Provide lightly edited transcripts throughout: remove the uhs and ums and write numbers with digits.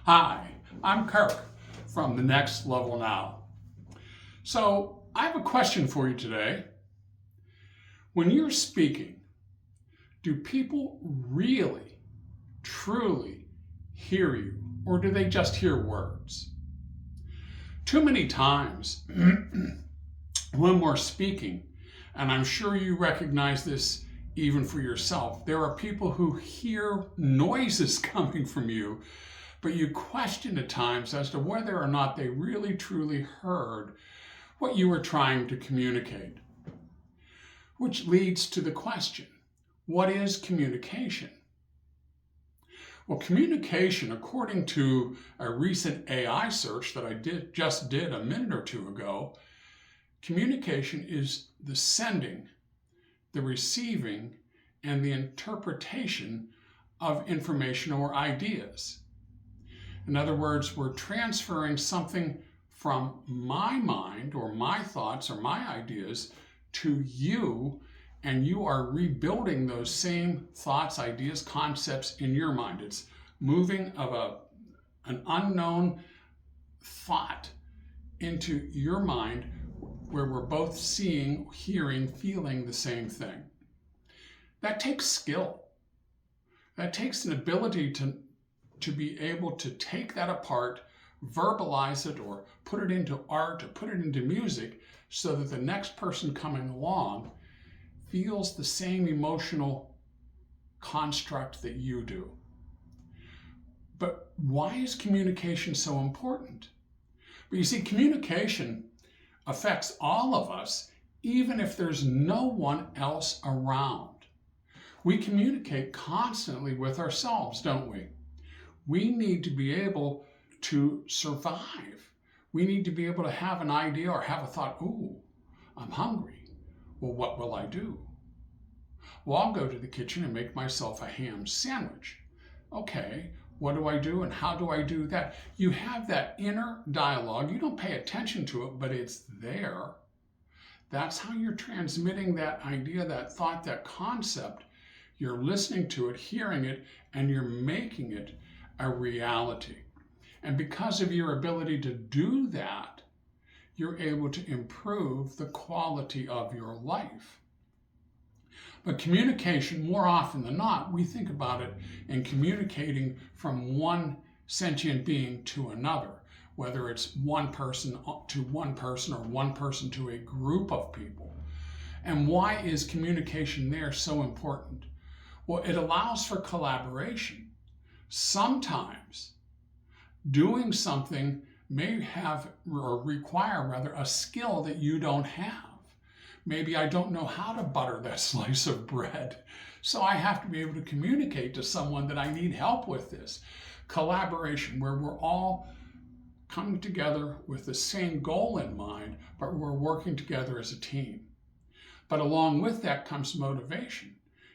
Hi, I'm Kirk from The Next Level Now. So, I have a question for you today. When you're speaking, do people really, truly hear you, or do they just hear words? Too many times when we're speaking, and I'm sure you recognize this even for yourself, there are people who hear noises coming from you, but you question at times as to whether or not they really truly heard what you were trying to communicate. Which leads to the question, what is communication? Well, communication, according to a recent AI search that I just did a minute or two ago, communication is the sending, the receiving, and the interpretation of information or ideas. In other words, we're transferring something from my mind or my thoughts or my ideas to you, and you are rebuilding those same thoughts, ideas, concepts in your mind. It's moving of an unknown thought into your mind where we're both seeing, hearing, feeling the same thing. That takes skill. That takes an ability to be able to take that apart, verbalize it, or put it into art, or put it into music, so that the next person coming along feels the same emotional construct that you do. But why is communication so important? But you see, communication affects all of us, even if there's no one else around. We communicate constantly with ourselves, don't we? We need to be able to survive. We need to be able to have an idea or have a thought, ooh, I'm hungry. Well, what will I do? Well, I'll go to the kitchen and make myself a ham sandwich. Okay, what do I do and how do I do that? You have that inner dialogue. You don't pay attention to it, but it's there. That's how you're transmitting that idea, that thought, that concept. You're listening to it, hearing it, and you're making it a reality. And because of your ability to do that, you're able to improve the quality of your life. But communication, more often than not, we think about it in communicating from one sentient being to another, whether it's one person to one person or one person to a group of people. And why is communication there so important? Well, it allows for collaboration. Sometimes doing something may have or require rather a skill that you don't have. Maybe I don't know how to butter that slice of bread, so I have to be able to communicate to someone that I need help with this. Collaboration, where we're all coming together with the same goal in mind, but we're working together as a team. But along with that comes motivation.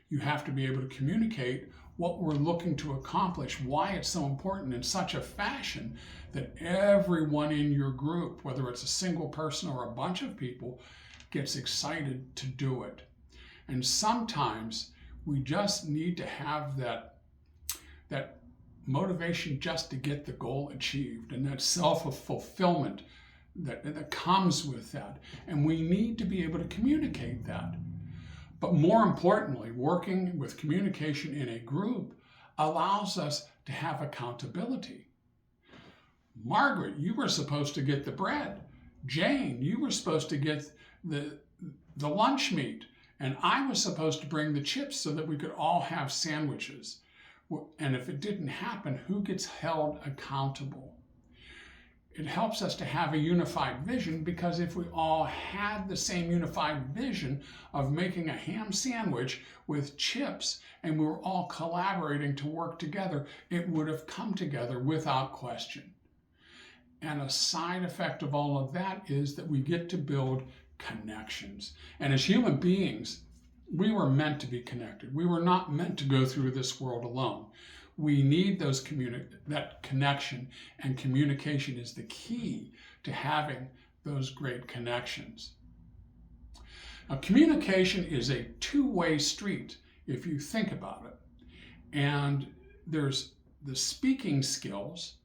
You have to be able to communicate what we're looking to accomplish, why it's so important in such a fashion that everyone in your group, whether it's a single person or a bunch of people, gets excited to do it. And sometimes we just need to have that motivation just to get the goal achieved, and that self-fulfillment that comes with that. And we need to be able to communicate that. But more importantly, working with communication in a group allows us to have accountability. Margaret, you were supposed to get the bread. Jane, you were supposed to get the lunch meat. And I was supposed to bring the chips so that we could all have sandwiches. And if it didn't happen, who gets held accountable? It helps us to have a unified vision, because if we all had the same unified vision of making a ham sandwich with chips and we were all collaborating to work together, it would have come together without question. And a side effect of all of that is that we get to build connections. And as human beings, we were meant to be connected. We were not meant to go through this world alone. We need that connection, and communication is the key to having those great connections. Now, communication is a two-way street if you think about it. And there's the speaking skills,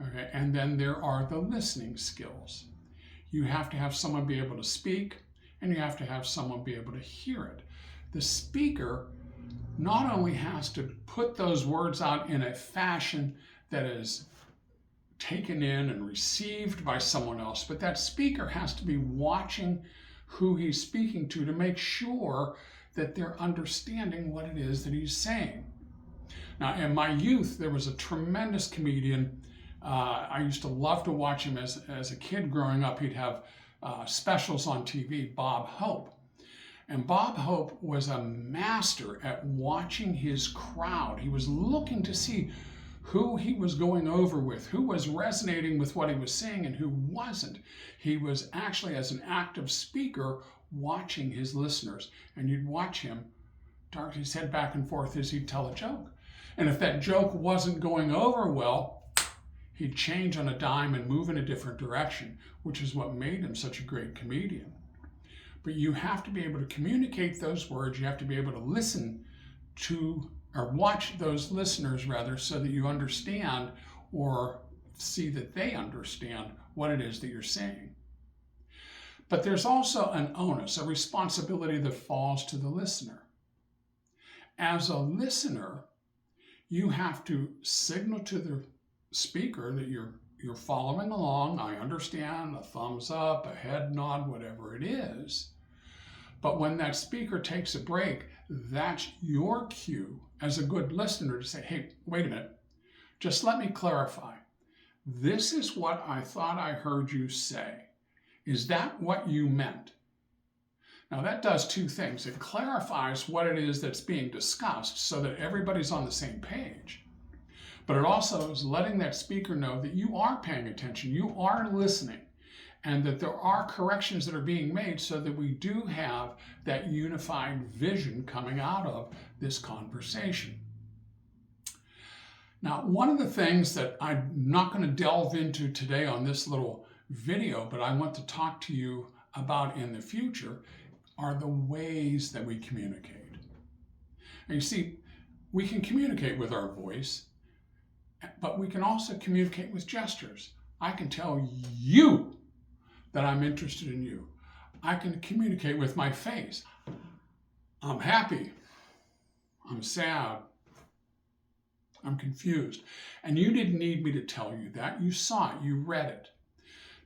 Okay, and then there are the listening skills. You have to have someone be able to speak, and you have to have someone be able to hear it. The speaker not only has to put those words out in a fashion that is taken in and received by someone else, but that speaker has to be watching who he's speaking to make sure that they're understanding what it is that he's saying. Now, in my youth, there was a tremendous comedian. I used to love to watch him as a kid growing up. He'd have specials on TV, Bob Hope. And Bob Hope was a master at watching his crowd. He was looking to see who he was going over with, who was resonating with what he was saying and who wasn't. He was actually, as an active speaker, watching his listeners. And you'd watch him dart his head back and forth as he'd tell a joke. And if that joke wasn't going over well, he'd change on a dime and move in a different direction, which is what made him such a great comedian. But you have to be able to communicate those words. You have to be able to listen to, or watch those listeners rather, so that you understand or see that they understand what it is that you're saying. But there's also an onus, a responsibility that falls to the listener. As a listener, you have to signal to the speaker that you're following along. I understand, a thumbs up, a head nod, whatever it is. But when that speaker takes a break, that's your cue as a good listener to say, hey, wait a minute, just let me clarify. This is what I thought I heard you say. Is that what you meant? Now that does two things. It clarifies what it is that's being discussed so that everybody's on the same page. But it also is letting that speaker know that you are paying attention, you are listening, and that there are corrections that are being made so that we do have that unified vision coming out of this conversation. Now, one of the things that I'm not going to delve into today on this little video, but I want to talk to you about in the future, are the ways that we communicate. And you see, we can communicate with our voice, but we can also communicate with gestures. I can tell you that I'm interested in you. I can communicate with my face. I'm happy. I'm sad. I'm confused. And you didn't need me to tell you that. You saw it. You read it.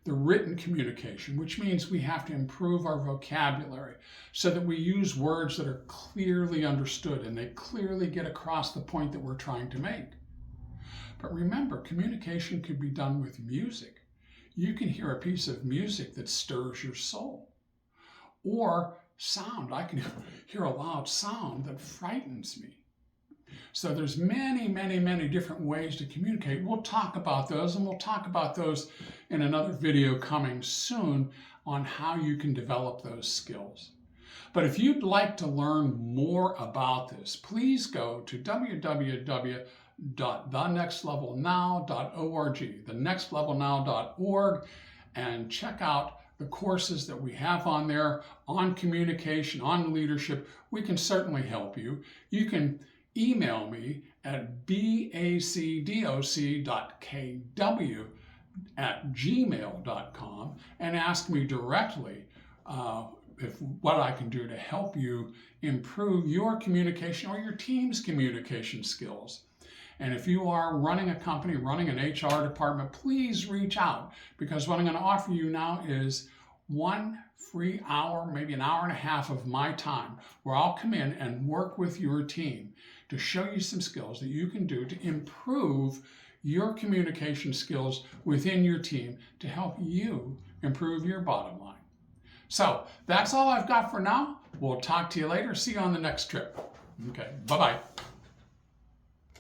The written communication, which means we have to improve our vocabulary so that we use words that are clearly understood and they clearly get across the point that we're trying to make. But remember, communication can be done with music. You can hear a piece of music that stirs your soul. Or sound. I can hear a loud sound that frightens me. So there's many, many, many different ways to communicate. We'll talk about those, and we'll talk about those in another video coming soon on how you can develop those skills. But if you'd like to learn more about this, please go to www.thenextlevelnow.org, thenextlevelnow.org, and check out the courses that we have on there on communication, on leadership. We can certainly help you. You can email me at bacdoc.kw@gmail.com and ask me directly what I can do to help you improve your communication or your team's communication skills. And if you are running a company, running an HR department, please reach out, because what I'm going to offer you now is 1 free hour, maybe an hour and a half of my time, where I'll come in and work with your team to show you some skills that you can do to improve your communication skills within your team to help you improve your bottom line. So that's all I've got for now. We'll talk to you later. See you on the next trip. Okay, bye-bye.